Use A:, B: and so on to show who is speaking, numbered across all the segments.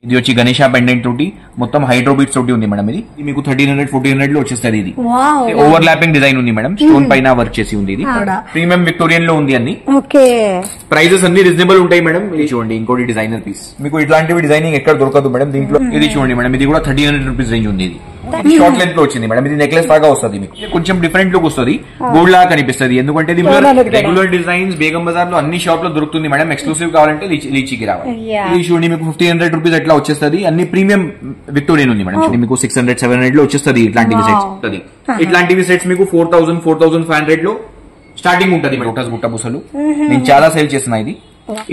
A: ఇది వచ్చి గణేష పెండెంట్ తోటి మొత్తం హైడ్రో బీట్స్ తోటి ఉంది మేడం. ఇది మీకు 1300-1400 లో వచ్చేస్తుంది. ఇది ఓవర్ ల్యాపింగ్ డిజైన్ ఉంది మేడం, స్టోన్ పైన వర్క్ చేసి ఉంది. ఇది ప్రీమియం విక్టోరియన్ లో ఉంది. అన్ని ప్రైజెస్ అన్ని రీజనబుల్ ఉంటాయి మేడం. ఇది చూడండి ఇంకోటి డిజైనర్ పీస్, మీకు ఇట్లాంటివి డిజైనింగ్ ఎక్కడ దొరకదు మేడం. దీంట్లో ఇది చూడండి మేడం, ఇది కూడా 1300 రూపీస్ రేంజ్ ఉంది. ఇది షార్ట్ లెంత్ లో వచ్చింది మేడం. ఇది నెక్లెస్ లాగా వస్తుంది, మీకు కొంచెం డిఫరెంట్ లుక్ వస్తుంది, గోల్డ్ లాగా కనిపిస్తుంది. ఎందుకంటే ఇది రెగ్యులర్ డిజైన్స్ బేగం బజార్ లో అన్ని షాప్ లో దొరుకుతుంది మేడం. ఎక్స్క్లూసివ్ కావాలంటే లీచీకి రావాలి. ఇది చూడండి మీకు 1500 రూపీస్ ఎట్లా వచ్చేస్తుంది. అన్ని ప్రీమియం విక్టోరియన్ ఉంది మేడం. మీకు 600-700 లో వచ్చేస్తుంది. ఇట్లాంటివి సెట్స్ ఉంటుంది. ఇట్లాంటివి సెట్స్ మీకు 4000-4500 లో స్టార్టింగ్ ఉంటుంది. లోటస్ బుట్ట బుసలు నేను చాలా సేల్ చేసిన.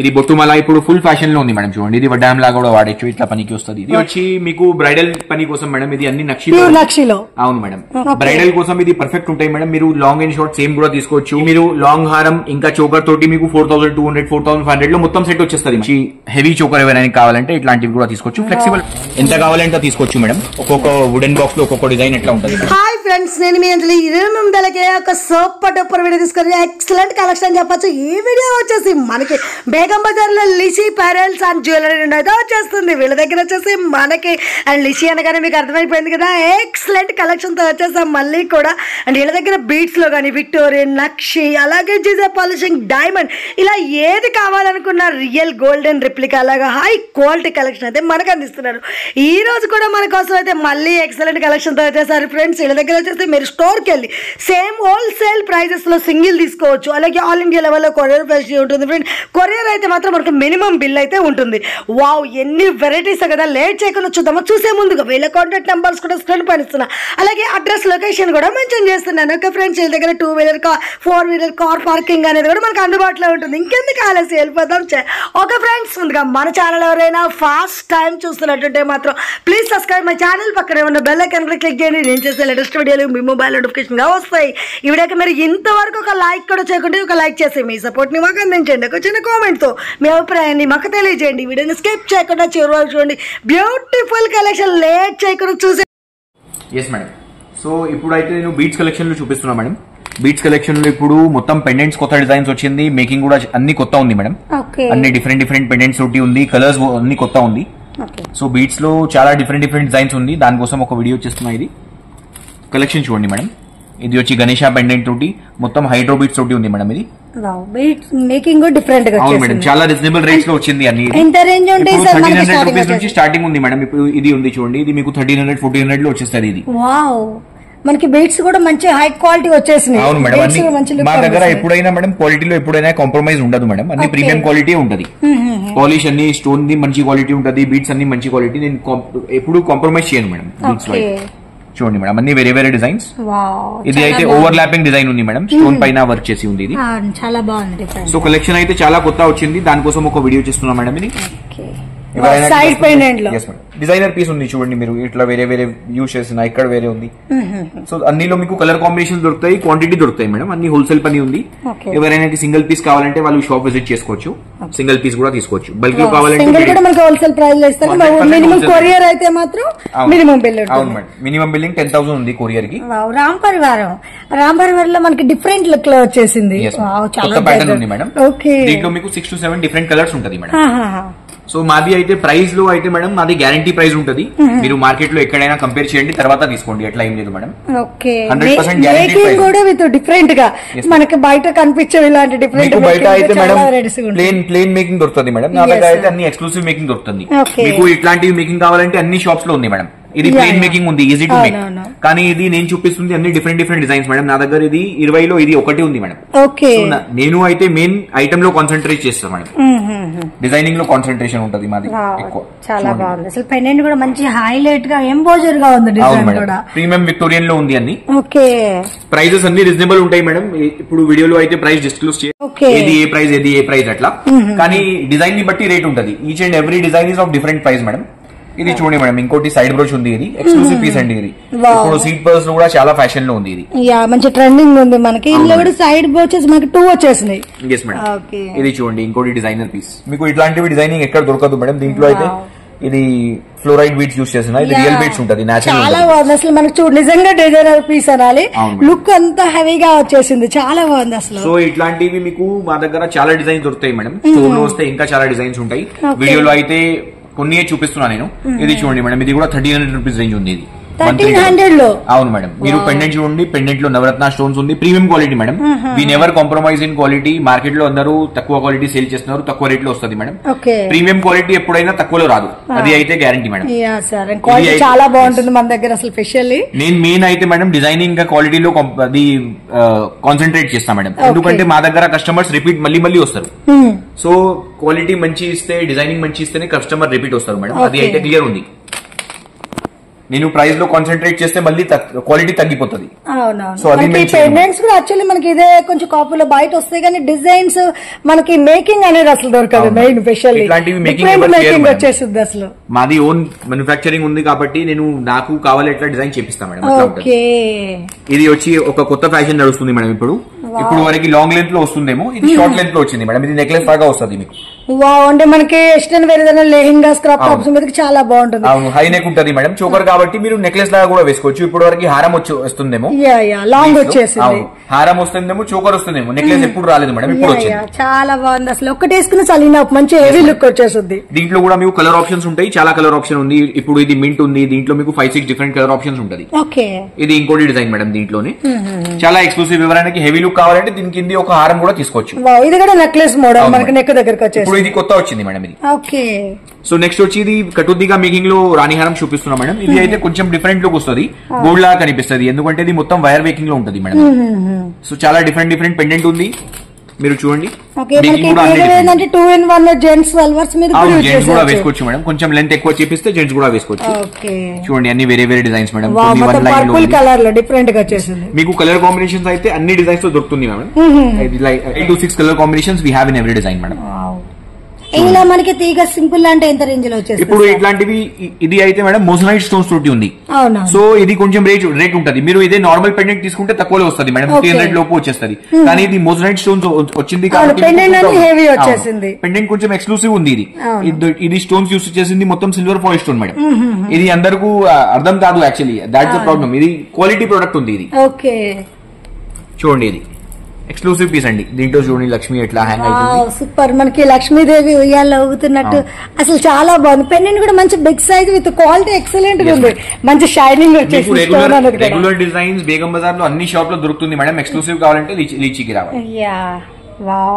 A: ఇది బొట్టుమల ఇప్పుడు ఫుల్ ఫ్యాషన్ లో ఉంది మేడం. చూడండి ఇది వడ్డాం లాగా కూడా వాడచ్చు, ఇట్లా పనికి వస్తుంది. ఇది వచ్చి మీకు బ్రైడల్ పని కోసం మేడం. ఇది అన్ని నక్షిలో. అవును మేడం, బ్రైడల్ కోసం ఇది పర్ఫెక్ట్ ఉంటాయి మేడం. మీరు లాంగ్ అండ్ షార్ట్ సేమ్ కూడా తీసుకోవచ్చు. మీరు లాంగ్ హారం ఇంకా చోకర్ తోటి మీకు 4200-4500 లో మొత్తం సెట్ వచ్చేస్తుంది. హెవీ చోకర్ ఎవరైనా కావాలంటే ఇట్లాంటివి కూడా తీసుకోవచ్చు. ఫ్లెక్సిబుల్ ఎంత కావాలంటే తీసుకోవచ్చు మేడం. ఒక్కొక్క వుడెన్ బాక్స్ లో ఒక్కొక్క డిజైన్ ఎట్లా ఉంటుంది.
B: హాయ్ ఫ్రెండ్స్, నేను మీ అంజలి. 28 ఒక సూపర్ డూపర్ వీడియో తీసుకొని ఎక్సలెంట్ కలెక్షన్ చెప్పొచ్చు. ఈ వీడియో వచ్చేసి మనకి బేగం బజార్ లో లిషి ప్యారెల్స్ అండ్ జ్యువెలరీ అయితే వచ్చేస్తుంది. వీళ్ళ దగ్గర వచ్చేసి మనకి అండ్ లిషి అనగానే మీకు అర్థమైపోయింది కదా, ఎక్సలెంట్ కలెక్షన్ తో వచ్చేసాం మళ్ళీ కూడా. అండ్ వీళ్ళ దగ్గర బీట్స్ లో కానీ విక్టోరియన్, నక్షి, అలాగే జిజే పాలిషింగ్, డైమండ్, ఇలా ఏది కావాలనుకున్న రియల్ గోల్డెన్ రిప్లికా అలాగా హై క్వాలిటీ కలెక్షన్ అయితే మనకు అందిస్తున్నారు. ఈ రోజు కూడా మన కోసం అయితే మళ్ళీ ఎక్సలెంట్ కలెక్షన్ తో వచ్చేసారు ఫ్రెండ్స్. వీళ్ళ దగ్గర వచ్చేసి మీరు స్టోర్కి వెళ్ళి సేమ్ హోల్సేల్ ప్రైజెస్ లో సింగిల్ తీసుకోవచ్చు. అలాగే ఆల్ ఇండియా లెవెల్లో కొరియర్ ఫెసిలిటీ ఉంటుంది ఫ్రెండ్. కొరియర్ అయితే మాత్రం మనకు మినిమం బిల్ అయితే ఉంటుంది. వావ్, ఎన్ని వెరైటీస్ కదా. లేట్ చేయకుండా చూద్దామా. చూసే ముందుగా వీళ్ళ కాంటాక్ట్ నెంబర్స్ కూడా స్క్రీన్ పైన ఇస్తున్నా. అలాగే అడ్రస్ లొకేషన్ కూడా మెన్షన్ చేస్తున్నాను. ఓకే ఫ్రెండ్స్, వీళ్ళ దగ్గర 2-వీలర్ కార్, 4-వీలర్ కార్ పార్కింగ్ అనేది కూడా మనకు అందుబాటులో ఉంటుంది. ఇంకెందుకు ఆలస్యం, వెళ్ళిపోదాం. ఓకే ఫ్రెండ్స్, ముందుగా మన ఛానల్ ఎవరైనా ఫస్ట్ టైం చూస్తున్నట్టుంటే మాత్రం ప్లీజ్ సబ్స్క్రైబ్ మై ఛానల్. పక్కనే ఉన్న బెల్ ఐకాన్ కూడా క్లిక్ చేయండి. నేను చేసే లేటెస్ట్ వీడియోలు మీ మొబైల్ నోటిఫికేషన్ గా వస్తాయి. ఈ వీడియోకి మీరు ఇంతవరకు ఒక లైక్ కూడా చేయకుండా ఒక లైక్ చేసి మీ సపోర్ట్ ని మాకు అందించండి. ఒక చిన్న కామెంట్ తో మీ అభిప్రాయాన్ని మాకు తెలియజేయండి. వీడియోని స్కిప్ చేయకుండా చివరి వరకు చూడండి. బ్యూటిఫుల్ కలెక్షన్ లేట్ చేయకుండా చూసే.
A: ఎస్ మేడం, సో ఇప్పుడు అయితే నేను బీట్స్ కలెక్షన్ లో చూపిస్తున్నా మేడం. బీట్స్ కలెక్షన్ లో ఇప్పుడు మొత్తం పెండెంట్స్ కొత్త డిజైన్స్ వచ్చింది. మేకింగ్ కూడా అన్ని కొత్త ఉంది మేడం. అన్ని డిఫరెంట్ పెండెంట్స్ తోటి ఉంది. కలర్స్ అన్ని కొత్త ఉంది. సో బీట్స్ లో చాలా డిఫరెంట్ డిజైన్స్ ఉంది. దానికోసం ఒక వీడియో చేస్తున్నా. ఇది కలెక్షన్ చూడండి మేడం. ఇది వచ్చి గణేష పెండెంట్ తోటి మొత్తం హైడ్రో బీట్స్ తోటి ఉంది మేడం. ఇది
B: మేకింగ్ డిఫరెంట్ గా
A: అవును మేడం, చాలా రీజనబుల్ రేట్స్ లో వచ్చింది. అన్ని 1300 రూపీస్ నుంచి స్టార్టింగ్ ఉంది మేడం. ఇప్పుడు ఇది ఉంది చూడండి, ఇది మీకు 1300-1400 లో వచ్చేస్తుంది. ఇది
B: మనకి బీట్స్ కూడా మంచి హై క్వాలిటీ వచ్చేసినాయి.
A: అవును మేడం, మా దగ్గర ఎప్పుడైనా మేడం క్వాలిటీలో ఎప్పుడైనా కాంప్రమైజ్ ఉండదు మేడం. అన్ని ప్రీమియం క్వాలిటీ ఉంటది. పాలిష్ అన్ని స్టోన్ ది మంచి క్వాలిటీ ఉంటది. బీట్స్ అన్ని మంచి క్వాలిటీ. నేను ఎప్పుడు కాంప్రమైజ్ చేయను మేడం బీట్స్ లో. చూడండి మేడం, అన్ని వేరే డిజైన్స్. ఇది అయితే ఓవర్ ల్యాపింగ్ డిజైన్ ఉంది మేడం, స్టోన్ పైన వర్క్ చేసి ఉంది. ఇది
B: చాలా బాగుంది.
A: సో కలెక్షన్ అయితే చాలా కొత్త వచ్చింది. దానికోసం ఒక వీడియో చేస్తున్నా మేడం. ఇది
B: సైడ్ పెండెంట్ లో
A: డిజైనర్ పీస్ ఉంది చూడండి. మీరు ఇట్లా వేరే యూజ్ చేసిన ఇక్కడ వేరే ఉంది. సో అన్నిలో మీకు కలర్ కాంబినేషన్ దొరుకుతాయి, క్వాంటిటీ దొరుకుతాయి మేడం. అన్ని హోల్సేల్ పని ఉంది. ఎవరైనా సింగిల్ పీస్ కావాలంటే వాళ్ళు షాప్ విజిట్ చేసుకోవచ్చు. సింగిల్ పీస్ కూడా తీసుకోవచ్చు. బల్క్ కావాలంటే
B: హోల్సేల్ ప్రైస్ లో ఇస్తాను. మినిమం కొరియర్ అయితే మాత్రం మినిమం బిల్.
A: అవును మేడం, మినిమం బిల్లింగ్ 10,000 ఉంది కొరియర్ కి.
B: రామ్ పరివారం లో మనకి డిఫరెంట్ లుక్ లో వచ్చేసింది.
A: కొత్త ప్యాటర్న్ ఉంది మేడం. దీంట్లో మీకు 6 to 7 డిఫరెంట్ కలర్స్ ఉంటుంది మేడం. సో మాది అయితే ప్రైస్ లో అయితే మేడం మాది గ్యారంటీ ప్రైస్ ఉంటుంది. మీరు మార్కెట్ లో ఎక్కడైనా కంపేర్ చేయండి, తర్వాత తీసుకోండి. ఎట్లా ఏం లేదు మేడం. 100% guarantee price. కూడా విత్ డిఫరెంట్ గా మనకి బయట కనిపించేవి ఇలాంటి డిఫరెంట్. బయట అయితే మేడం ప్లేన్ మేకింగ్ దొరుకుతుంది మేడం. నా దగ్గర అయితే అన్ని ఎక్స్క్లూసివ్ మేకింగ్ దొరుకుతుంది. మీకు ఇట్లాంటివి మేకింగ్ కావాలంటే అన్ని షాప్స్ లో ఉంది మేడం. ఇది ప్లేన్ మేకింగ్ ఉంది, ఈజీ టు మేక్. కానీ ఇది నేను చూపిస్తుంది అన్ని డిఫరెంట్ డిజైన్స్ మేడం. నా దగ్గర ఇది 20 లో ఇది ఒకటి ఉంది మేడం. నేను అయితే మెయిన్ ఐటమ్ లో కాన్సన్ట్రేట్ చేస్తాను మేడం. డిజైనింగ్ లో కాన్సన్ట్రేషన్ ఉంటుంది మాది ఎక్కువ.
B: చాలా బాగుంది. అసలు పెండెంట్ కూడా మంచి హైలైట్ గా ఎంబోజర్ గా ఉంది. డిజైన్ కూడా
A: ప్రీమియం విక్టోరియన్ లో ఉంది. అన్ని ప్రైజెస్ అన్ని రీజనబుల్ ఉంటాయి మేడం. ఇప్పుడు వీడియోలో అయితే ప్రైస్ డిస్క్లోజ్ ఏది ఏ ప్రైస్ అట్లా. కానీ డిజైన్ ని బట్టి రేట్ ఉంటుంది. Each and every design is of different price madam. ఇది చూడండి మేడం, ఇంకోటి సైడ్ బ్రోచ్ ఉంది. ఇది ఎక్స్క్లూసివ్ పీస్ అండి. ఇది ఇప్పుడు సీట్ పర్స్ కూడా చాలా ఫ్యాషన్ లో ఉంది. ఇది
B: మంచి ట్రెండింగ్ ఉంది మనకి. ఇందులో కూడా సైడ్ బ్రోచెస్ మనకి 2 వచ్చేసినాయి.
A: ఎస్ మేడం, ఇది చూడండి ఇంకోటి డిజైనర్ పీస్. మీకు ఇట్లాంటివి డిజైనింగ్ ఎక్కడ దొరకదు మేడం. దీంట్లో అయితే ఇది ఫ్లోరైడ్ బీట్స్ యూస్ చేసిన. ఇది రియల్ బీట్స్ ఉంటుంది.
B: చాలా బాగుంది అసలు. మనకు చూడు నిజంగా డిజైనర్ పీస్ అనాలి. లుక్ అంతా హెవీగా వచ్చేసింది. చాలా బాగుంది అసలు.
A: సో ఇట్లాంటివి మీకు మా దగ్గర చాలా డిజైన్స్ దొరుకుతాయి మేడం. స్టోర్ లో వస్తే ఇంకా చాలా డిజైన్స్ ఉంటాయి. వీడియోలో అయితే కొన్ని చూపిస్తున్నా నేను. ఇది చూడండి మేడం, ఇది కూడా 1300 రూపీస్ రేంజ్ ఉంది. ఇది
B: 1300 లో.
A: అవును మేడం. మీరు పెండెంట్ చూడండి, పెండెంట్ లో నవరత్న స్టోన్స్ ఉంది, premium quality madam. We never compromise in quality. Market లో అందరూ తక్కువ క్వాలిటీ సేల్ చేస్తున్నారు, తక్కువ రేట్ లో వస్తుంది మేడం. ప్రీమియం క్వాలిటీ ఎప్పుడైనా తక్కువలో రాదు, అది అయితే గ్యారంటీ మేడం.
B: చాలా బాగుంటుంది మన దగ్గర అసలు స్పెషల్లీ.
A: నేను మెయిన్ అయితే మేడం డిజైనింగ్ ఇంకా క్వాలిటీలో అది కాన్సన్ట్రేట్ చేస్తా మేడం. ఎందుకంటే మా దగ్గర కస్టమర్స్ రిపీట్ మళ్ళీ వస్తారు. సో క్వాలిటీ మంచి ఇస్తే, డిజైనింగ్ మంచి ఇస్తేనే కస్టమర్ రిపీట్ వస్తారు మేడం, అది అయితే క్లియర్ ఉంది. నేను ప్రైస్ లో కాన్సన్ట్రేట్ చేస్తే మళ్ళీ క్వాలిటీ తగ్గిపోతుంది.
B: సో అది పెండెంట్స్ కూడా యాక్చువల్లీ మనకి ఇదే కొంచెం కాపీలో బయట వస్తాయి, కానీ డిజైన్స్ మనకి మేకింగ్ అనేది అసలు దొరకదు. మెయిన్ స్పెషల్ మేకింగ్ వచ్చేస్తుంది అసలు.
A: మాది ఓన్ మ్యానుఫ్యాక్చరింగ్ ఉంది కాబట్టి నాకు కావాలి ఎట్లా డిజైన్ చేపిస్తా మేడం. ఇది వచ్చి ఒక కొత్త ఫ్యాషన్ నడుస్తుంది మేడం. ఇప్పుడు వరకు లాంగ్ లెంత్ లో వస్తుందేమో, ఇది షార్ట్ లెంత్ లో వచ్చింది మేడం. ఇది నెక్లెస్ లాగా వస్తుంది మీకు.
B: అంటే మనకి వెస్టర్న్ వేర్ ఏదైనా లెహెంగాస్, క్రాప్ టాప్స్ మీద చాలా బాగుంటుంది.
A: అవును, హై నెక్ ఉంటుంది మేడం, చోకర్ కాబట్టి మీరు నెక్లెస్ లాగా కూడా వేసుకోవచ్చు. ఇప్పుడు వరకు హారం వస్తుందేమో,
B: లాంగ్ వచ్చేసింది.
A: హారం వస్తుందేమో, చోకర్ వస్తుందేమో, నెక్లెస్ ఎప్పుడు రాలేదు మేడం, ఇప్పుడు వచ్చింది.
B: చాలా బాగుంది అసలు. ఒకటి వేసుకున్న చలిన మంచి హెవీ లుక్ వచ్చేస్తుంది.
A: దీంట్లో కూడా మీకు కలర్ ఆప్షన్స్ ఉంటాయి, చాలా కలర్ ఆప్షన్ ఉంది. ఇప్పుడు ఇది మింట్ ఉంది, దీంట్లో మీకు 5-6 డిఫరెంట్ కలర్ ఆప్షన్స్ ఉంటుంది. ఇది ఇంకోటి డిజైన్ మేడం, దీంట్లోనే చాలా ఎక్స్క్లూసివ్. ఎవరైనా హెవీ లుక్ కావాలంటే దీని కింద ఒక హారం కూడా తీసుకోవచ్చు.
B: ఇది కూడా నెక్లెస్ మోడల్ మనకి నెక్ దగ్గరకు వచ్చేసి.
A: ఇప్పుడు ఇది కొత్త వచ్చింది మేడం ఇది. సో నెక్స్ట్ వచ్చి ఇది కటుద్దిగా మేకింగ్ లో రాణిహారం చూపిస్తున్నాం మేడం. ఇది అయితే కొంచెం డిఫరెంట్ లుక్ వస్తుంది, గోల్డ్ లాగా కనిపిస్తుంది, ఎందుకంటే ఇది మొత్తం వైర్ మేకింగ్ లో ఉంటుంది మేడం. సో చాలా డిఫరెంట్ పెండెంట్ ఉంది, మీరు చూడండి.
B: జెంట్స్
A: కూడా వేసుకోవచ్చు మేడం, కొంచెం లెంత్ ఎక్కువ చేపిస్తే జెంట్స్ కూడా వేసుకోవచ్చు. చూడండి అన్ని వేరే డిజైన్స్ మేడం.
B: డిఫరెంట్ గా వచ్చేసింది.
A: మీకు కలర్ కాంబినేషన్స్ అయితే అన్ని డిజైన్స్ లో దొరుకుతుంది madam. 8 to 6 colour combinations we have in every design madam.
B: ఇలా మనకి తీగ సింపుల్ అంటే ఎంత రేంజ్ లో వచ్చేస్తుంది?
A: ఇప్పుడు ఇట్లాంటివి ఇది అయితే మేడం మోజనైట్ స్టోన్స్ తోటి ఉంది. సో ఇది కొంచెం రేట్ ఉంటుంది. మీరు ఇదే నార్మల్ పెండెంట్ తీసుకుంటే తక్కువలో వస్తుంది మేడం, 300 లోపు వచ్చేస్తుంది. కానీ ఇది మోజనైట్ స్టోన్స్ వచ్చింది కాబట్టి పెండెంట్ కొంచెం ఎక్స్క్లూసివ్ ఉంది. ఇది స్టోన్స్ యూస్ చేసింది మొత్తం సిల్వర్ ఫాయిల్ స్టోన్ మేడం. ఇది అందరికీ అర్థం కాదు యాక్చువల్లీ, దాట్స్ ద ప్రాబ్లం. ఇది క్వాలిటీ ప్రొడక్ట్ ఉంది. ఇది చూడండి, ఇది ఎక్స్క్లూసివ్ పీస్ అండి. దీంట్లో చూడండి లక్ష్మి ఎట్లా హ్యాంగ్ అవుతుంది.
B: సూపర్, మనకి లక్ష్మీదేవి ఉయ్యాల్లో ఊగుతున్నట్టు అసలు చాలా బాగుంది. పెండెంట్ కూడా మంచి big size with quality excellent గా ఉంది, మంచి షైనింగ్ వచ్చేసి.
A: రెగ్యులర్ డిజైన్స్ బేగం బజార్ లో అన్ని షాప్ లో దొరుకుతుంది మేడం. ఎక్స్క్లూసివ్ కావాలంటే లీచీకి రావాలి.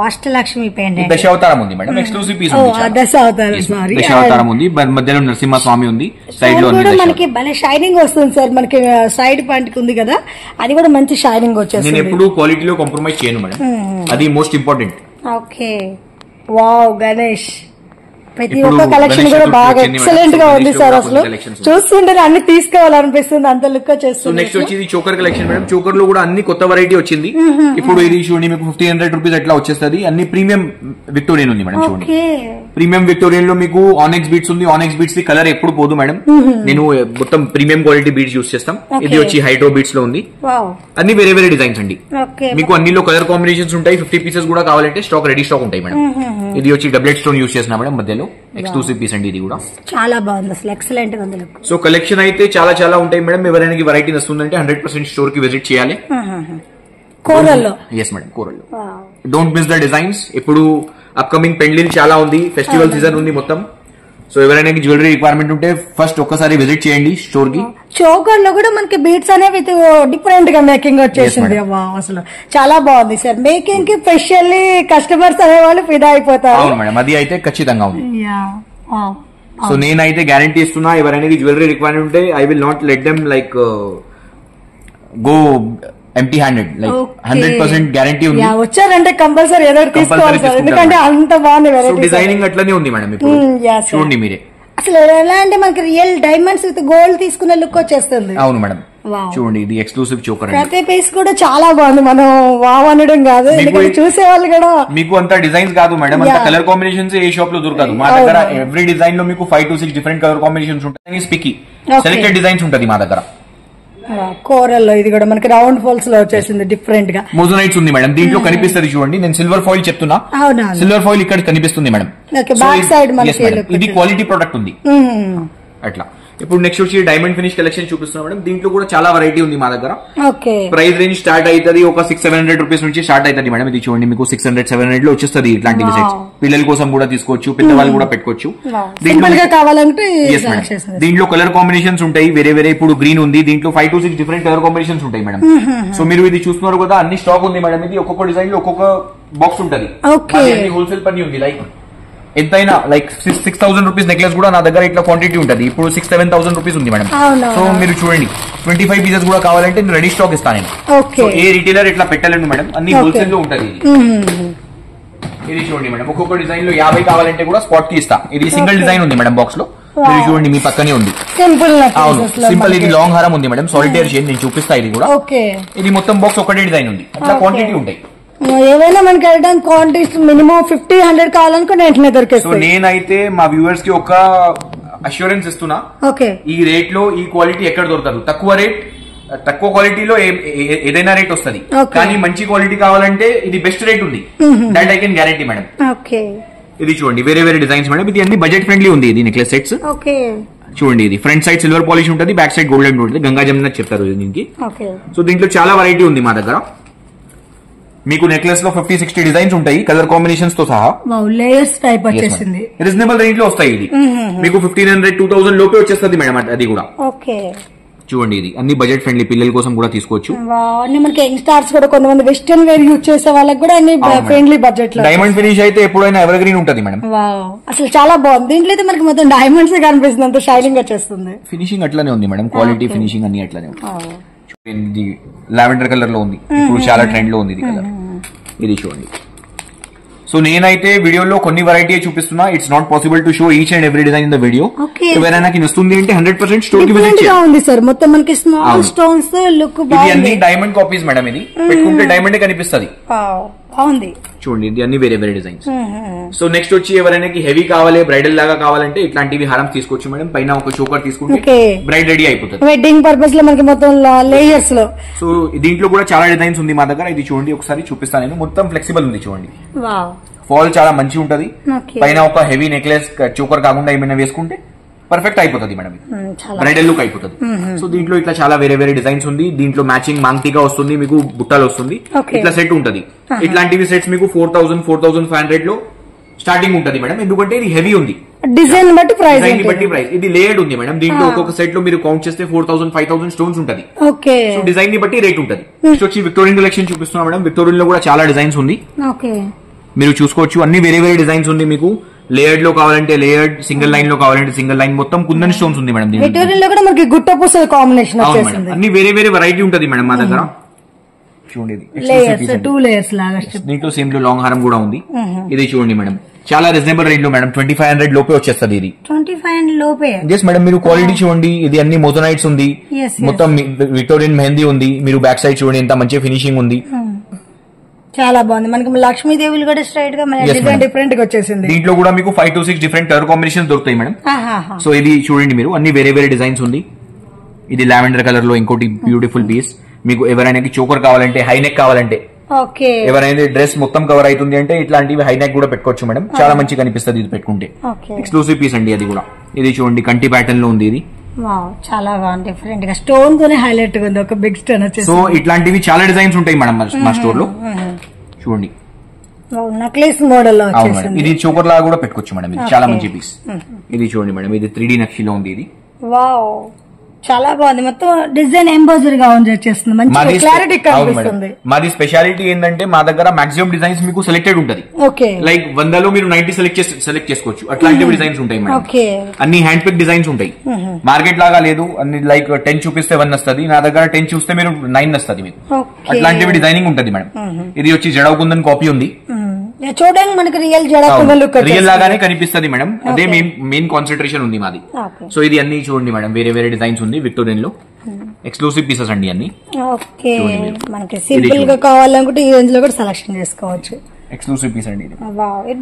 B: అష్టలక్ష్మి పెండెంట్
A: దశావతారం ఉంది మేడం, ఎక్స్క్లూసివ్ పీస్ దశావతారం ఉంది. మధ్యలో నరసింహస్వామి ఉంది, సైడ్ లో
B: మనకి భలే షైనింగ్ వస్తుంది సార్. మనకి సైడ్ పాయింట్ ఉంది కదా, అది కూడా మంచి షైనింగ్ వచ్చేస్తుంది.
A: నేను ఎప్పుడు క్వాలిటీలో కాంప్రమైజ్ చేయను మేడం, అది most important.
B: Okay, wow Ganesh, ప్రతి ఒక్క కలెక్షన్ కూడా బాగా ఎక్సలెంట్ గా ఉంది సార్. అసలు చూస్తుంటే అన్ని తీసుకోవాలనిపిస్తుంది, అంత లుక్ వచ్చేస్తుంది.
A: నెక్స్ట్ వచ్చి చోకర్ కలెక్షన్ మేడం. చోకర్ లో కూడా అన్ని కొత్త వెరైటీ వచ్చింది. ఇప్పుడు ఇది చూడండి మీకు 1500 రూపీస్ ఎట్లా వచ్చేస్తుంది. అన్ని ప్రీమియం విక్టోరియన్ ఉంది మేడం. చూడండి ప్రీమియం విక్టోరియన్ లో మీకు ఆనెక్స్ బీట్స్ ఉంది. ఆనెక్స్ బీట్స్ ది కలర్ ఎప్పుడు పోదు మేడం. నేను మొత్తం ప్రీమియం క్వాలిటీ బీట్స్ యూస్ చేస్తాం. ఇది వచ్చి హైడ్రో బీట్స్ లో ఉంది. అన్ని వేరే డిజైన్స్ అండి. మీకు అన్నిలో కలర్ కాంబినేషన్స్ ఉంటాయి. 50 పీసెస్ కూడా కావాలంటే రెడీ స్టాక్ ఉంటాయి మేడం. ఇది వచ్చి డబ్లెట్ స్టోన్ యూస్ చేసిన మేడం, మధ్యలో ఎక్స్క్లూసివ్ పీస్ అండి. ఇది కూడా
B: చాలా బాగుంది అసలు, ఎక్సలెంట్ గా ఉంది.
A: సో కలెక్షన్ అయితే చాలా ఉంటాయి మేడం. ఎవరైనా వెరైటీ వస్తుందంటే 100% స్టోర్ కి విజిట్ చేయాలి.
B: కోరల్లో
A: ఎస్ మేడం, కోరల్లో. Don't miss the designs. ఇప్పుడు అప్కమింగ్ పెండ్లిల్ చాలా ఉంది, ఫెస్టివల్ సీజన్ ఉంది మొత్తం. సో ఎవరైనా జ్యువెలరీ రిక్వైర్మెంట్ ఉంటే ఫస్ట్ ఒక్కసారి విజిట్ చేయండి స్టోర్ కి.
B: చోకర్ లో కూడా మనకి బీట్స్ అనేవి డిఫరెంట్ గా మేకింగ్ వచ్చేసింది. అసలు చాలా బాగుంది సార్. మేకింగ్ కి స్పెషల్లీ కస్టమర్స్ అనే వాళ్ళు ఫిదా అయిపోతారు.
A: అవును మేడం, అది అయితే ఖచ్చితంగా ఉంది. సో నేనైతే గ్యారంటీ ఇస్తున్నా, ఎవరైనా జ్యువెలరీ రిక్వైర్మెంట్ ఉంటే I will not let them like go empty handed. Like 100% guarantee ఉంది.
B: వచ్చారంటే కంపల్సరీ ఏదో తీసుకోవాలి సార్, ఎందుకంటే అంత బాగుంది వెరైటీ.
A: డిజైనింగ్ అట్లనే ఉంది మేడం. ఇప్పుడు చూడండి మీరే,
B: అసలు ఎలా అంటే మనకి రియల్ డైమండ్స్ విత్ గోల్డ్ తీసుకున్న లుక్ వచ్చేస్తుంది.
A: అవును మేడం, చూడండి ఇది ఎక్స్క్లూసివ్ చోకర్.
B: ప్రతి పీస్ కూడా చాలా బాగుంది. మనం వావ్ అనడం కాదు, చూసే వాళ్ళు కూడా.
A: మీకు అంత డిజైన్స్ కాదు మేడం, అంత కలర్ కాంబినేషన్స్ ఏ షాప్ లో దొరకదు. మా దగ్గర ఎవ్రీ డిజైన్ లో మీకు 5 to 6 డిఫరెంట్ కలర్ కాంబినేషన్స్ ఉంటాయి. స్పికీ సెలెక్టెడ్ డిజైన్స్ ఉంటుంది మా దగ్గర.
B: కోరల్లో ఇది కూడా మనకి రౌండ్ ఫాల్స్ లో వచ్చేసింది, డిఫరెంట్ గా.
A: మోజనైట్స్ ఉంది మేడం, దీంట్లో కనిపిస్తుంది చూడండి. నేను సిల్వర్ ఫాయిల్ చెప్తున్నా, సిల్వర్ ఫాయిల్ ఇక్కడ కనిపిస్తుంది మేడం.
B: బ్యాక్ సైడ్
A: ఇది క్వాలిటీ ప్రొడక్ట్ ఉంది అట్లా. ఇప్పుడు నెక్స్ట్ వచ్చి డైమండ్ ఫినిష్ కలెక్షన్ చూపిస్తున్నాం మేడం. దీంట్లో కూడా చాలా వెరైటీ ఉంది మా దగ్గర.
B: ఓకే,
A: ప్రైస్ రేంజ్ స్టార్ట్ అవుతుంది ఒక 600-700 రూపీస్ నుంచి స్టార్ట్ అవుతుంది మేడం. ఇది చూడండి మీకు 600-700 లో వచ్చేస్తుంది ఇట్లాంటి సెట్స్. పిల్లల కోసం కూడా తీసుకోవచ్చు, పెద్దవాళ్ళు కూడా పెట్టుకోవచ్చు. దీంట్లో కలర్ కాంబినేషన్స్ ఉంటాయి వేరే వేరే. ఇప్పుడు గ్రీన్ ఉంది, దీంట్లో 5 to 6 డిఫరెంట్ కలర్ కాంబినేషన్స్ ఉంటాయి మేడం. సో మీరు ఇది చూస్తున్నారు కదా, అన్ని స్టాక్ ఉంది మేడం. ఇది ఒక్కొక్క డిజైన్ లో ఒక్కొక్క బాక్స్ ఉంటుంది. హోల్సేల్ పని ఉంది. లైక్ ఎంతైనా లైక్ 6,000 రూపీస్ నెక్లెస్ కూడా నా దగ్గర ఇట్లా క్వాంటిటీ ఉంటుంది. ఇప్పుడు 6,000-7,000 రూపీస్ ఉంది మేడం. సో మీరు చూడండి 25 పీసెస్ కూడా కావాలంటే నేను రెడీ స్టాక్ ఇస్తాను నేను. సో ఏ రిటైలర్ ఇట్లా పెట్టలేను మేడం, అన్ని హోల్సేల్ లో ఉంటుంది. ఇది చూడండి మేడం, ఒక్కొక్క డిజైన్ లో 50 కావాలంటే కూడా స్పాట్ కి ఇస్తా. ఇది సింగిల్ డిజైన్ ఉంది మేడం బాక్స్ లో. మీరు చూడండి మీ పక్కనే ఉంది. సింపుల్. ఇది లాంగ్ హారం ఉంది మేడం, సాలిటేర్ చైన్. నేను చూపిస్తా. ఇది కూడా ఇది మొత్తం బాక్స్ ఒకటే డిజైన్ ఉంది. అట్లా క్వాంటిటీ ఉంటాయి.
B: ఏవైనా మనకి వెళ్ళడానికి క్వాంటిటీ మినిమం 50-100 కావాలనుకుని వెంటనే దొరికేస్తాయి.
A: సో నేనైతే మా వ్యూవర్స్ కి ఒక అష్యూరెన్స్ ఇస్తున్నా, ఈ రేట్ లో ఈ క్వాలిటీ ఎక్కడ దొరకదు. తక్కువ క్వాలిటీలో ఏదైనా రేట్ వస్తుంది, కానీ మంచి క్వాలిటీ కావాలంటే ఇది బెస్ట్ రేట్ ఉంది. That I can guarantee madam. ఇది చూడండి వేరే వేరే డిజైన్స్ మేడం. ఇది అన్ని బడ్జెట్ ఫ్రెండ్లీ ఉంది. ఇది నెక్లెస్ సెట్స్ చూడండి. ఇది ఫ్రంట్ సైడ్ సిల్వర్ పాలిష్ ఉంటుంది, బ్యాక్ సైడ్ గోల్డెన్ ఉంటుంది. గంగా జమున చెప్తారు దీనికి. సో దీంట్లో చాలా వెరైటీ ఉంది మా దగ్గర. మీకు నెక్లెస్ లో 50-60 డిజైన్స్ ఉంటాయి కలర్ కాంబినేషన్స్ తో సహా.
B: లేయర్స్ టైప్ వచ్చేసింది.
A: రీజనబుల్ రేంజ్ లో వస్తాయి. ఇది మీకు 1,500-2,000 లోపే వచ్చేస్తుంది మేడం. అది కూడా చూడండి. ఇది అన్ని బడ్జెట్ ఫ్రెండ్లీ, పిల్లల కోసం కూడా తీసుకోవచ్చు.
B: మనకి యంగ్స్టర్స్ కూడా కొంతమంది వెస్టర్న్ వేర్ యూజ్ చేసే వాళ్ళకి కూడా అన్ని ఫ్రెండ్లీ బడ్జెట్ లో.
A: డైమండ్ ఫినిష్ అయితే ఎప్పుడైనా ఎవర్ గ్రీన్ ఉంటుంది మేడం.
B: అసలు చాలా బాగుంది. దీంట్లో అయితే మనకి మొత్తం డైమండ్స్ కనిపిస్తుంది, అంత షైనింగ్ వచ్చేస్తుంది.
A: ఫినిషింగ్ అట్లానే ఉంది మేడం, క్వాలిటీ ఫినిషింగ్ అన్ని అట్లానే ఉంది. ఇది లావెండర్ కలర్ లో ఉంది, ఇప్పుడు చాలా ట్రెండ్ లో ఉంది ఇది కలర్. ఇది చూడండి. సో నేనైతే వీడియోలో కొన్ని వెరైటీ చూపిస్తున్నా. It's not possible to show each and every design in the video. ఎవరైనా వస్తుంది అంటే 100% స్టోర్ కి విజిట్ చేయాలి సార్. మొత్తం మనకి స్మాల్ స్టోన్స్ లుక్ బాగుంది. ఇది అన్ని డైమండ్ కాపీస్ మేడం. ఇది పెట్టుకుంటే డైమండ్ కనిపిస్తుంది. బాగుంది చూడండి. ఇది అన్ని వేరే వేరే డిజైన్స్. సో నెక్స్ట్ వచ్చి ఎవరైనా హెవీ కావాలి, బ్రైడల్ లాగా కావాలంటే ఇట్లాంటివి హారం తీసుకోవచ్చు మేడం. పైన ఒక చోకర్ తీసుకుంటే బ్రైడ్ రెడీ అయిపోతుంది. వెడ్డింగ్ పర్పస్ లో మనకి మొత్తం లేయర్స్ లో. సో దీంట్లో కూడా చాలా డిజైన్స్ ఉంది మా దగ్గర. ఇది చూడండి, ఒకసారి చూపిస్తాను నేను. మొత్తం ఫ్లెక్సిబుల్ ఉంది చూడండి. ఫాల్ చాలా మంచి ఉంటది. పైన ఒక హెవీ నెక్లెస్ చోకర్ కాకుండా ఏమైనా వేసుకుంటే పర్ఫెక్ట్ అయిపోతుంది మేడం. బ్రైడల్ లుక్ అయిపోతుంది. సో దీంట్లో ఇట్లా చాలా వేరే వేరే డిజైన్స్ ఉంది. దీంట్లో మ్యాచింగ్ మాంగ్టీగా వస్తుంది, మీకు బుట్టాలు వస్తుంది, ఇట్లా సెట్ ఉంటది. ఇట్లాంటివి సెట్స్ మీకు 4,000-4,500 లో స్టార్టింగ్ ఉంటది మేడం. ఎందుకంటే ఇది హెవీ ఉంది. డిజైన్ బట్టి ప్రైస్. ఇది లేయర్డ్ ఉంది మేడం. దీంట్లో ఒక్కొక్క సెట్ లో మీరు కౌంట్ చేస్తే 4,000-5,000 స్టోన్స్ ఉంటది. సో డిజైన్ ని బట్టి రేట్ ఉంటది. నెక్స్ట్ వచ్చి విక్టోరియన్ కలెక్షన్ చూపిస్తున్నాం మేడం. విక్టోరియన్ లో కూడా చాలా డిజైన్స్ ఉంది, మీరు చూసుకోవచ్చు. అన్ని వేరే వేరే డిజైన్స్ ఉంది. మీకు లేయర్డ్ లో కావాలంటే లేయర్డ్, సింగిల్ లైన్ లో కావాలంటే సింగిల్ లైన్, మొత్తం కుందన్ స్టోన్స్ ఉంది మేడం. గుట్ట పూసల కాంబినేషన్ అన్ని వేరే వేరే వెరైటీ ఉంటది మేడం మా దగ్గర. చూడండి, దీంట్లో సేమ్ లో లాంగ్ హారం కూడా ఉంది. ఇది చూడండి మేడం, చాలా రీజనబుల్ రేంజ్ లో మేడం. 2,500 లోపే వచ్చేస్తుంది. ఇది 25 లోపే. ఎస్ మేడం, మీరు క్వాలిటీ చూడండి. ఇది అన్ని మోజోనైట్స్ ఉంది, మొత్తం విక్టోరియన్ మెహందీ ఉంది. మీరు బ్యాక్ సైడ్ చూడండి ఎంత మంచి ఫినిషింగ్ ఉంది. చాలా బాగుంది. మనకి లక్ష్మీదేవులు కూడా స్ట్రైట్ గా డిఫరెంట్ గా వచ్చేసింది. దీంట్లో కూడా మీకు 5 to 6 డిఫరెంట్ కలర్ కాంబినేషన్ దొరుకుతాయి మేడం. సో ఇది చూడండి మీరు, అన్ని వేరే వేరే డిజైన్స్ ఉంది. ఇది లావెండర్ కలర్ లో ఇంకోటి బ్యూటిఫుల్ పీస్. మీకు ఎవరైనా చోకర్ కావాలంటే, హై నెక్ కావాలంటే, ఎవరైనా డ్రెస్ మొత్తం కవర్ అవుతుంది అంటే ఇట్లాంటివి హై నెక్ కూడా పెట్టుకోవచ్చు మేడం. చాలా మంచిగా కనిపిస్తుంది ఇది పెట్టుకుంటే. ఎక్స్క్లూసివ్ పీస్ అండి అది కూడా. ఇది చూడండి కంటి ప్యాటర్న్ లో ఉంది. ఇది చాలా బాగుంది, డిఫరెంట్ గా స్టోన్ తోనే హైలైట్ గా ఉంది. ఒక బిగ్ స్టోన్ వచ్చేసి. సో ఇట్లాంటివి చాలా డిజైన్స్ ఉంటాయి మేడం మా స్టోర్ లో. చూడండి, నెక్లెస్ మోడల్. ఇది చోకర్ లాగా కూడా పెట్టుకోవచ్చు మేడం. ఇది చాలా మంచి పీస్. ఇది చూడండి మేడం, ఇది 3D నక్షిలో ఉంది. ఇది చాలా బాగుంది. మొత్తం డిజైన్ ఎంబోజర్ గా వచ్చేస్తుంది, మంచి క్లారిటీ కనిపిస్తుంది. మాది స్పెషాలిటీ ఏంటంటే మా దగ్గర మాక్సిమం డిజైన్స్ మీకు సెలెక్టెడ్ ఉంటది. లైక్ 100లో మీరు 90 సెలెక్ట్ చేసుకోవచ్చు. అట్లాంటివి డిజైన్స్ ఉంటాయి మేడం. అన్ని హ్యాండ్ పిక్ డిజైన్స్ ఉంటాయి. మార్కెట్ లాగా లేదు, అన్ని లైక్ 10 చూపిస్తే 1 వస్తుంది. నా దగ్గర 10 చూస్తే మీరు 9 వస్తుంది మీకు. అట్లాంటివి డిజైనింగ్ ఉంటది మేడం. ఇది వచ్చి జడవ్ కుందన్ కాపీ ఉంది. చూడడానికి మనకి రియల్ లాగానే కనిపిస్తుంది మేడం. అదే మెయిన్ కాన్సన్ట్రేషన్ ఉంది మాది. సో ఇది అన్ని చూడండి మేడం, వేరే వేరే డిజైన్స్ ఉంది విక్టోరియన్ లో. ఎక్స్క్లూసివ్ పీసెస్ అండి అన్ని. మనకి సింపుల్ గా కావాలనుకుంటే ఈ రేంజ్ లో కూడా సెలెక్షన్ చేసుకోవచ్చు. ఎక్స్క్లూసివ్ పీస్ అండి.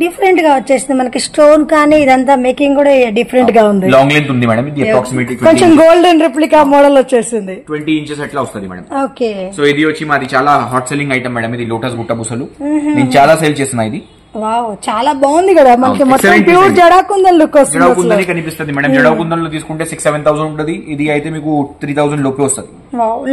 A: డిఫరెంట్ గా వచ్చేసింది మనకి. స్టోన్ కానీ ఇదంతా మేకింగ్ కూడా డిఫరెంట్ గా ఉంది. లాంగ్ లెంత్ ఉంది మేడం. ఇది అప్రాక్సిమేట్లీ కొంచెం గోల్డెన్ రెప్లికా మోడల్ వచ్చేసింది. 20 ఇంచెస్ అట్లా వస్తుంది మేడం. ఓకే. సో ఇది వచ్చి మాది చాలా హాట్ సెల్లింగ్ ఐటమ్ మేడం. ఇది లోటస్ గుట్ట బుసలు. నేను చాలా సేల్ చేస్తున్నా ఇది.
B: వావ్, చాలా బాగుంది కదా మనకి. మొత్తం ప్యూర్ జడాకుందన్ లుక్ వస్తుంది.
A: జడాకుందని కనిపిస్తుంది మేడం. జడాకుందన్ లో తీసుకుంటే 6,000-7,000 ఉంటుంది. ఇది అయితే మీకు 3,000 లోపే వస్తుంది.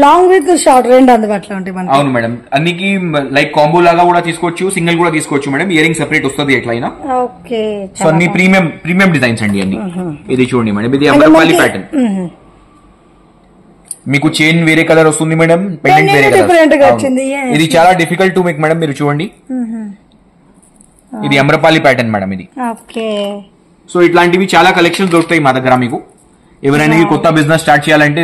B: లాంగ్ విత్ షార్ట్ రెండు అందుబాటులో ఉంటాయి మనకి.
A: అవును మేడం. అన్నికి లైక్ కాంబో లాగా కూడా తీసుకోవచ్చు, సింగిల్ కూడా తీసుకోవచ్చు మేడం. ఇయరింగ్ సెపరేట్ వస్తుంది ఎట్లయినా.
B: ఓకే.
A: సో అన్ని ప్రీమియం డిజైన్స్ అండి అన్ని. ఇది చూడండి మేడం, ఇది అమరపాలి ప్యాటర్న్. మీకు చైన్ వేరే కలర్ వస్తుంది మేడం, పెండెంట్ వేరే కలర్. ఇది చాలా డిఫికల్ట్ టు మేక్ మేడం. మీరు చూడండి, ఇది అమరపాలి ప్యాటర్న్ మేడం ఇది. సో ఇట్లాంటివి చాలా కలెక్షన్స్ దొరుకుతాయి మా దగ్గర మీకు. ఎవరైనా కొత్త బిజినెస్ స్టార్ట్ చేయాలంటే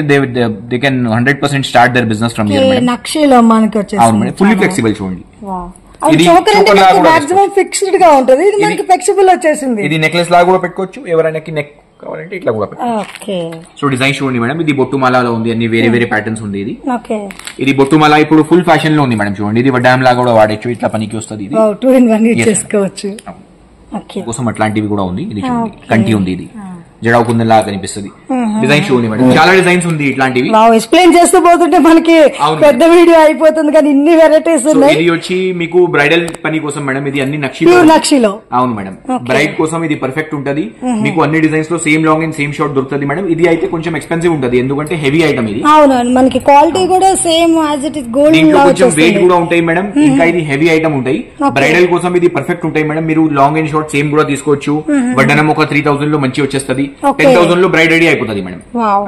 A: they can 100% start their business from here madam.
B: నక్షిలో మనకి వచ్చేసి
A: అవును మేడం, ఫుల్లీ ఫ్లెక్సిబుల్. చూడండి,
B: ఇది మాక్సిమం ఫిక్స్డ్ గా ఉంటుంది. ఇది మనకి ఫ్లెక్సిబుల్ వచ్చేసింది.
A: ఇది నెక్లెస్ లాగా కూడా పెట్టుకోవచ్చు. ఎవరైనా నెక్ కావాలంటే ఇట్లా కూడా పెట్టుకోవచ్చు. సో డిజైన్ చూడండి మేడం, ఇది బొట్టుమాలలో ఉంది. అన్ని వేరే వేరే ప్యాటర్న్స్ ఉంది. ఇది బొట్టుమాల ఇప్పుడు ఫుల్ ఫ్యాషన్ లో ఉంది మేడం. చూడండి, ఇది వడ్డానం లాగా కూడా వాడచ్చు. ఇట్లా పనికి వస్తుంది. ఇది
B: 2-in-1 చేసుకోవచ్చు
A: కోసం అట్లాంటివి కూడా ఉంది. ఇది చూడండి, కంటి ఉంది. ఇది జడాకుందన్ లాగా కనిపిస్తుంది. డిజైన్ చూడండి మేడం, చాలా డిజైన్స్ ఉంది ఇట్లాంటివి.
B: ఎక్స్ప్లెయిన్ చేస్తూ పోతుంటే మనకి పెద్ద వీడియో అయిపోతుంది కానీ ఇన్ని వెరైటీస్ ఉన్నాయి.
A: ఇది వచ్చి మీకు బ్రైడల్ పని కోసం మేడం. ఇది అన్ని నక్షిలో. అవును మేడం, బ్రైడ్ కోసం ఇది పర్ఫెక్ట్ ఉంటది. మీకు అన్ని డిజైన్స్ లో same long and same short దొరుకుతుంది మేడం. ఇది అయితే కొంచెం ఎక్స్పెన్సివ్ ఉంటది, ఎందుకంటే హెవీ ఐటమ్ ఇది.
B: అవును, మనకి క్వాలిటీ కూడా same as it is gold.
A: దీంట్లో కొంచెం వెయిట్ కూడా ఉంటాయి మేడం. ఇంకా ఇది హెవీ ఐటమ్ ఉంటాయి. బ్రైడల్ కోసం ఇది పర్ఫెక్ట్ ఉంటాయి మేడం. మీరు లాంగ్ అండ్ షార్ట్ సేమ్ కూడా తీసుకోవచ్చు. వడ్డనం ఒక 3,000 లో మంచి వచ్చేస్తుంది. 10,000 లో బ్రైడ్ రెడీ అయిపోతుంది మేడం.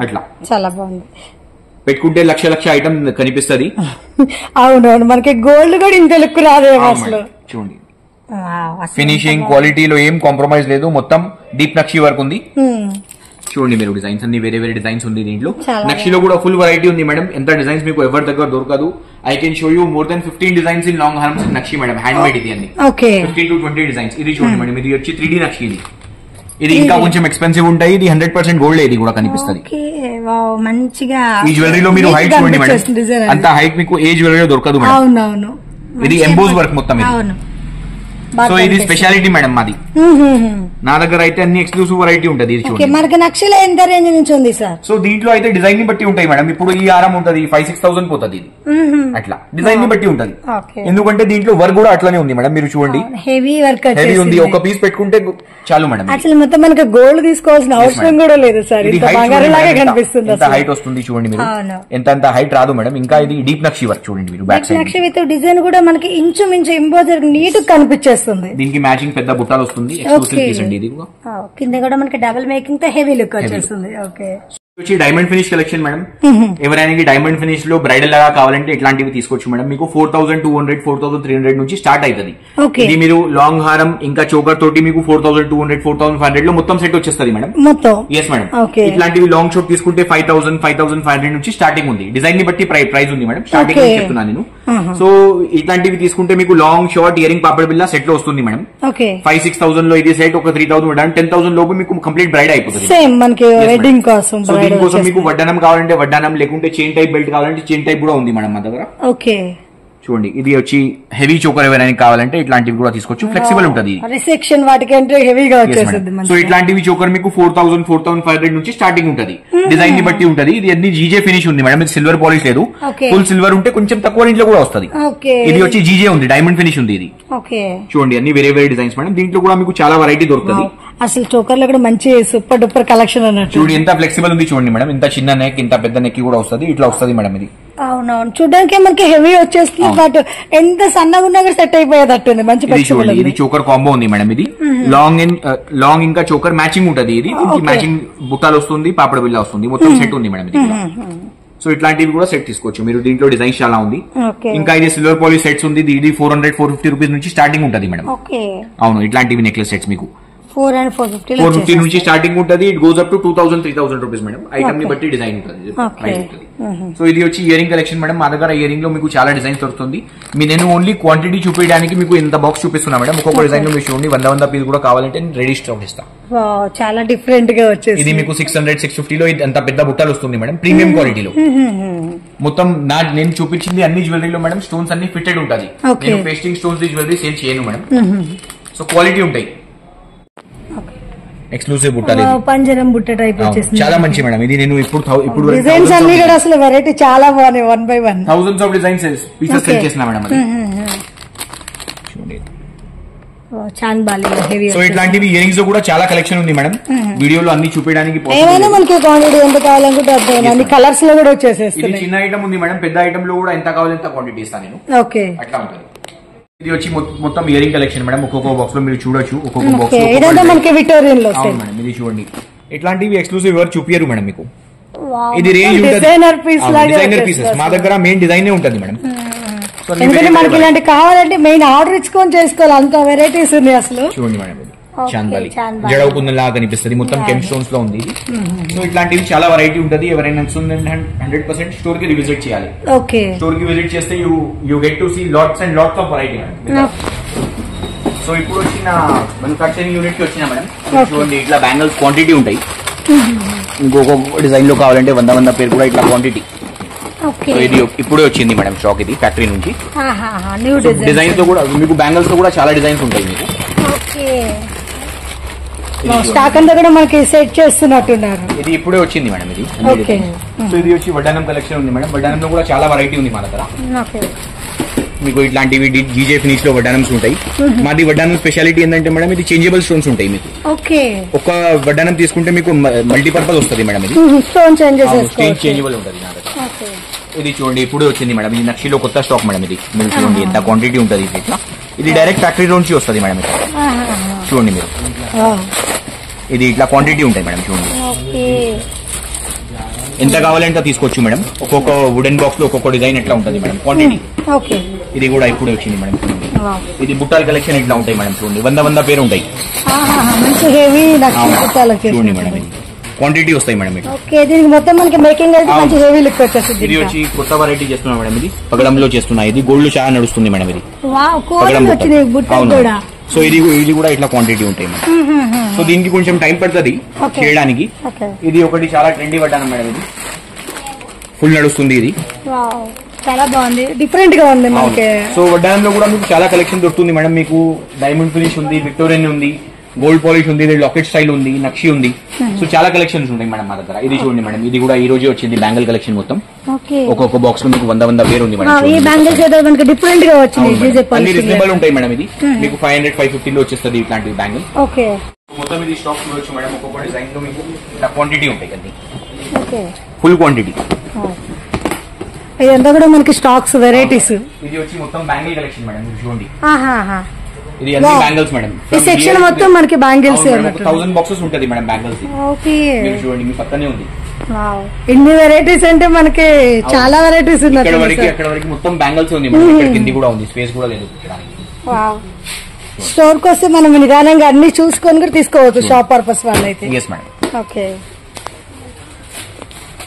A: అట్లా చాలా బాగుంది. పెట్టుకుంటే లక్ష ఐటమ్ కనిపిస్తుంది.
B: అవునవును, మనకి గోల్డ్ కూడా ఇంత లుక్ రాదు అసలు.
A: చూడండి, ఫినిషింగ్ క్వాలిటీలో ఏం కాంప్రమైజ్ లేదు. మొత్తం డీప్ నక్షి వర్క్ ఉంది. చూడండి మీరు, డిజైన్స్ అన్ని వేరే వేరే డిజైన్స్ ఉంది దీంట్లో. నక్షిలో కూడా ఫుల్ వెరైటీ ఉంది మేడం. ఎంత డిజైన్స్ మీకు ఎవరి దగ్గర దొరకదు. I can show you more than 15 designs in long harms nakshi madam. Hand made ఇది అన్ని 15 to 20 డిజైన్స్. ఇది చూడండి మేడం, ఇది వచ్చి 3D నక్షి. ఇది ఇంకా కొంచెం ఎక్స్పెన్సివ్ ఉంటాయి. ఇది 100% గోల్డ్. ఇది కూడా కనిపిస్తుంది
B: మంచిగా.
A: ఈ జ్యువెలరీలో మీరు హైట్ చూడండి మేడం, అంత హైట్ మీకు ఏ జ్యువెలరీలో దొరకదు మేడం.
B: అవునవును,
A: ఇది ఎంబోస్ వర్క్ మొత్తం ఇది. సో ఇది స్పెషాలిటీ మేడం మాది. నా దగ్గర అయితే అన్ని ఎక్స్క్లూసివ్ వెరైటీ ఉంటుంది. ఇది చూడండి,
B: మనకి నక్షల ఎంత రేంజ్ నుంచి ఉంది సార్?
A: సో దీంట్లో అయితే డిజైన్ ని బట్టి ఉంటాయి మేడం. ఇప్పుడు ఈ ఆరం ఉంటుంది 5,000-6,000 పోతుంది. ఇది అట్లా డిజైన్ ని బట్టి ఉంటుంది. ఎందుకంటే దీంట్లో వర్క్ కూడా అట్లానే ఉంది మేడం. మీరు చూడండి,
B: హెవీ వర్క్
A: ఉంది. ఒక పీస్ పెట్టుకుంటే చాలు మేడం.
B: అసలు మొత్తం మనకి గోల్డ్ తీసుకోవాల్సిన అవసరం కూడా లేదు సార్.
A: ఎంత హైట్ వస్తుంది చూడండి మీరు. ఎంత హైట్ రాదు మేడం. ఇంకా ఇది డీప్ నక్షి వర్క్ చూడండి మీరు. Back side
B: nakshi with design కూడా మనకి ఇంచుమించు ఎంబోజర్ నీట్ కనిపించేస్తుంది.
A: దీనికి మ్యాచింగ్ పెద్ద బుట్టాలు వస్తుంది. ఇది
B: కింద కూడా మనకి డబుల్ మేకింగ్ తో హెవీ లుక్ వచ్చేస్తుంది. ఓకే,
A: వచ్చి డైమండ్ ఫినిష్ కలెక్షన్ మేడం. ఎవరైనా డైమండ్ ఫినిష్ లో బ్రైడల్ లాగా కావాలంటే ఇట్లాంటివి తీసుకోవచ్చు మేడం. మీకు 4,200, 4,300 నుంచి స్టార్ట్ అవుతుంది. ఇది మీరు లాంగ్ హారం ఇంకా చోకర్ తోటి మీకు 4,200, 4,500 లో మొత్తం సెట్ వచ్చేస్తుంది మేడం. Yes madam. ఇట్లాంటివి లాంగ్ షోట్ తీసుకుంటే 5,000, 5,500 నుంచి స్టార్టింగ్ ఉంది. డిజైన్ ని బట్టి ప్రైస్ ఉంది మేడం. స్టార్టింగ్ చెప్తున్నాను నేను. సో ఇట్లాంటివి తీసుకుంటే మీకు లాంగ్ షార్ట్ ఇయరింగ్ పాపడ్ బిల్లా సెట్ లో వస్తుంది మేడం. 5,000-6,000 లో ఇది సెట్. ఒక 3,000 10,000 లోపు మీకు కంప్లీట్ బ్రైడ్ అయిపోతుంది.
B: వెడ్డింగ్ కోసం
A: దీనికోసం మీకు వడ్డానం కావాలంటే వడ్డానం, లేకుంటే చైన్ టైప్ బెల్ట్ కావాలంటే చైన్ టైప్ కూడా ఉంది మేడం మా దగ్గర.
B: ఓకే,
A: చూడండి, ఇది వచ్చి హెవీ చోకర్ ఎవరైనా కావాలంటే ఇట్లాంటివి కూడా తీసుకోవచ్చు. ఫ్లెక్సిబుల్ ఉంటుంది.
B: రిసెప్షన్ వాటికి అంటే హెవీగా వచ్చేస్తుంది.
A: సో ఇట్లాంటివి చోకర్ మీకు 4,000, 4,500 నుంచి స్టార్టింగ్ ఉంటుంది. డిజైన్ ని బట్టి ఉంటుంది. ఇది అన్ని జీజే ఫినిష్ ఉంది మేడం. ఇది సిల్వర్ పాలిష్ లేదు. ఫుల్ సిల్వర్ ఉంటే కొంచెం తక్కువ రేంజ్ లో కూడా వస్తుంది. ఇది వచ్చి జీజే ఉంది, డైమండ్ ఫినిష్ ఉంది. ఇది చూడండి, అన్ని వేరే వేరే డిజైన్స్ మేడం. దీంట్లో కూడా మీకు చాలా వెరైటీ దొరుకుతుంది.
B: అసలు చోకర్ లో కూడా మంచి సూపర్ డూపర్ కలెక్షన్ అన్నట్టు.
A: చూడండి ఎంత ఫ్లెక్సిబుల్ ఉంది చూడండి మేడం. ఇంత చిన్న నెక్, ఇంత పెద్ద నెక్ కూడా వస్తుంది. ఇట్లా వస్తుంది మేడం. ఇది
B: అవునవును, చూడడానికి మనకి హెవీ వచ్చేస్తుంది. బట్ ఎంత సన్నగా ఉన్నా కూడా సెట్ అయిపోయేటట్టుంది. మంచి
A: చూడండి, ఇది చోకర్ కాంబో ఉంది మేడం. ఇది లాంగ్ ఇంకా చోకర్ మ్యాచింగ్ ఉంటుంది. ఇది మ్యాచింగ్ బుట్టాలు వస్తుంది, పాపడ బిల్ల వస్తుంది. మొత్తం సెట్ ఉంది మేడం. ఇది సో ఇట్లాంటివి కూడా సెట్ తీసుకోవచ్చు మీరు. దీంట్లో డిజైన్స్ చాలా ఉంది. ఇంకా ఇది సిల్వర్ పాలిష్ సెట్స్ ఉంది. ఇది 400-450 రూపీస్ నుంచి స్టార్టింగ్ ఉంటుంది మేడం. అవును, ఇట్లాంటివి నెక్లెస్ సెట్స్ మీకు 450 నుంచి స్టార్టింగ్ ఉంటుంది. It goes up to 2,000-3,000 rupees madam. Item ని బట్టి డిజైన్ ఉంటుంది. సో ఇది వచ్చి ఇయరింగ్ కలెక్షన్ మేడం. మా దగ్గర ఇయరింగ్ లో మీకు చాలా డిజైన్స్ దొరుకుతుంది. నేను ఓన్లీ క్వాంటిటీ చూపించడానికి మీకు ఎంత బాక్స్ చూపిస్తున్నా మేడం. ఒక్కొక్క డిజైన్ లో మీరు చూడండి 100 పీస్ కూడా కావాలంటే రెడీ స్టాక్ ఇస్తాను.
B: చాలా డిఫరెంట్ గా వచ్చేసి
A: ఇది మీకు 600-650 లో అంత పెద్ద బుట్టాలు వస్తుంది మేడం. ప్రీమియం క్వాలిటీలో మొత్తం నేను చూపించింది అన్ని జ్యువెలరీలో మేడం. స్టోన్స్ అన్ని ఫిట్టెడ్ ఉంటుంది. నేను పేస్టింగ్ స్టోన్స్ జ్యువెలరీ సేల్ చేయను మేడం. సో క్వాలిటీ ఉంటాయి. ఎక్స్క్లూసివ్ బుట్టాలు,
B: పంజరం బుట్ట టైప్ వచ్చేసింది.
A: చాలా మంచి మేడం. ఇది నేను ఇప్పుడు
B: డిజైన్స్ అన్ని కూడా అసలు వెరైటీ చాలా బాగున్నాయి. 1 by 1
A: thousands of designs pieces cell చేసిన మేడం. అది
B: చాంద్బాలి హెవీ.
A: సో ఇట్లాంటివి ఇయరింగ్స్ లో కూడా చాలా కలెక్షన్ ఉంది మేడం, వీడియోలో అన్ని చూపించడానికి
B: ఏమైనా మనకి క్వాంటిటీ ఎంత కావాలనుకుంటే అన్ని కలర్స్ లో కూడా వచ్చేసేస్తుంది.
A: చిన్న ఐటమ్ ఉంది మేడం, పెద్ద ఐటమ్ లో కూడా ఎంత కావాలి ఎంత క్వాంటిటీ ఇస్తాను నేను.
B: ఓకే,
A: అట్లా ఉంటుంది. ఇది వచ్చి మొత్తం ఇయరింగ్ కలెక్షన్ మేడం, ఒక్కొక్క బాక్స్ లో మీరు చూడొచ్చు. ఒక్కొక్క బాక్స్
B: మనకి విక్టోరియన్ లో
A: మేడం. ఇది చూడండి, ఇట్లాంటివి ఎక్స్క్లూసివ్ ఎవరు చూపియరు మేడం మీకు. ఇది రేంజ్
B: డిజైనర్
A: పీసెస్ మా దగ్గర మెయిన్ డిజైన్ ఉంటుంది మేడం.
B: ఎందుకంటే మనకి ఇలాంటి కావాలంటే మెయిన్ ఆర్డర్ ఇచ్చుకొని చేసుకోవాలి, అంత వెరైటీస్ ఉన్నాయి అసలు.
A: చూడండి మేడం, చాంద్బాలి జడవ కుందలా కనిపిస్తుంది, మొత్తం కెమ్ స్టోన్స్ లో ఉంది. సో ఇట్లాంటివి చాలా వెరైటీ ఉంటుంది. ఎవరైనా 100% స్టోర్ కి విజిట్ చేయాలి. స్టోర్ కి విజిట్ చేస్తే you get to see lots and lots of variety madam. So ఇప్పుడు వచ్చిన మ్యానుఫాక్చరింగ్ యూనిట్ కి వచ్చిన మేడం, చూడండి ఇట్లా బ్యాంగిల్స్ క్వాంటిటీ ఉంటాయి. ఇంకొక డిజైన్ లో కావాలంటే 100 పేరు కూడా ఇట్లా క్వాంటిటీ. ఇది ఇప్పుడే వచ్చింది మేడం స్టాక్, ఇది ఫ్యాక్టరీ నుంచి. డిజైన్స్ లో కూడా మీకు బ్యాంగిల్స్ లో కూడా చాలా డిజైన్స్ ఉంటాయి మీకు.
B: స్టాక్ అంతా కూడా మనకి సెట్ చేస్తున్నట్టున్నారు.
A: ఇది ఇప్పుడే వచ్చింది మేడం ఇది. సో ఇది వచ్చి వడ్డానం కలెక్షన్ ఉంది మేడం. వడ్డానంలో కూడా చాలా వెరైటీ ఉంది మా దగ్గర. మీకు ఇట్లాంటివి జీజే ఫినిష్ లో వడ్డానమ్స్ ఉంటాయి. మాది వడ్డానం స్పెషాలిటీ ఏంటంటే మేడం, ఇది చేంజబుల్ స్టోన్స్ ఉంటాయి మీకు. ఒక వడ్డానం తీసుకుంటే మీకు మల్టీపర్పస్ వస్తుంది మేడం. ఇది స్టోన్ చేంజబుల్ ఉంటుంది. ఇది చూడండి ఇప్పుడే వచ్చింది మేడం, ఇది నక్షిలో కొత్త స్టాక్ మేడం. ఇది మీరు చూడండి ఎంత క్వాంటిటీ ఉంటుంది ఇట్లా. ఇది డైరెక్ట్ ఫ్యాక్టరీ నుంచి వస్తుంది మేడం. ఇక్కడ చూడండి మీరు, ఇది ఇట్లా క్వాంటిటీ ఉంటాయి మేడం. చూడండి ఎంత కావాలంటే తీసుకోవచ్చు మేడం. ఒక్కొక్క వుడెన్ బాక్స్ లో ఒక్కొక్క డిజైన్ ఎట్లా ఉంటుంది మేడం క్వాంటిటీ. ఇది కూడా ఇప్పుడే వచ్చింది మేడం. చూడండి ఇది బుట్టాల కలెక్షన్ ఇట్లా ఉంటాయి మేడం. చూడండి 100 పేరు ఉంటాయి. చూడండి మేడం, ఇది క్వాంటిటీ వస్తాయి మేడం.
B: దీనికి మొత్తం మనకి మేకింగ్ అయితే హెవీ లుక్ వచ్చేస్తుంది.
A: ఇది వచ్చి కొత్త వెరైటీ చేస్తున్నా మేడం. ఇది పగడంలో చేస్తున్నా. ఇది గోల్డ్ చాలా నడుస్తుంది మేడం. ఇది సో ఇది కూడా ఇట్లా క్వాంటిటీ ఉంటాయి మేడం. సో దీనికి కొంచెం టైం పడుతుంది చేయడానికి. ఇది ఒకటి చాలా ట్రెండీ వడ్డానం మేడం. ఇది ఫుల్ నడుస్తుంది. ఇది
B: చాలా బాగుంది, డిఫరెంట్ గా ఉంది మనకి.
A: సో వడ్డానంలో కూడా మీకు చాలా కలెక్షన్ దొరుకుతుంది మేడం. మీకు డైమండ్ ఫినిష్ ఉంది, విక్టోరియన్ ఉంది, గోల్డ్ పాలిష్ ఉంది, లాకెట్ స్టైల్ ఉంది, నక్షి ఉంది. సో చాలా కలెక్షన్స్ ఉంటాయి మేడం మా దగ్గర. ఇది చూడండి మేడం, ఇది కూడా ఈ రోజే వచ్చింది బ్యాంగిల్ కలెక్షన్ మొత్తం. ఒక్కొక్క బాక్స్ లో మీకు 100 పేరు ఉంది మేడం.
B: ఈ బ్యాంగిల్స్ డిఫరెంట్ గా వచ్చింది,
A: అన్ని రీజనబుల్ ఉంటాయి మేడం. ఇది మీకు 500-550 లో వచ్చేస్తుంది ఇట్లాంటి బ్యాంగిల్. మొత్తం ఇది స్టాక్ చూడొచ్చు మేడం. ఒక్కొక్క డిజైన్ లో మీకు ఇట్లా క్వాంటిటీ ఉంటాయి కదా, ఫుల్ క్వాంటిటీ.
B: ఇదంతా కూడా మనకి స్టాక్స్ వెరైటీస్.
A: ఇది వచ్చి మొత్తం బ్యాంగిల్ కలెక్షన్ మేడం. చూడండి ఇది అన్ని బ్యాంగిల్స్ మేడం.
B: ఈ సెక్షన్ మొత్తం మనకి బ్యాంగిల్స్
A: 1000 బాక్సెస్ ఉంటుంది మేడం బ్యాంగిల్స్. చూడండి మీ పక్కనే ఉంది.
B: ఇన్ని వెరైటీస్ అంటే మనకి చాలా వెరైటీస్ ఉన్నాయి.
A: అక్కడ వరకు మొత్తం బ్యాంగిల్స్ ఉంది మేడం. ఇక్కడ కింది కూడా ఉంది, స్పేస్ కూడా లేదు.
B: స్టోర్ కి వస్తే మనం నిదానంగా అన్ని చూసుకొని కూడా తీసుకోవచ్చు షాప్ పర్పస్ వాళ్ళైతే.
A: yes madam.
B: ఓకే.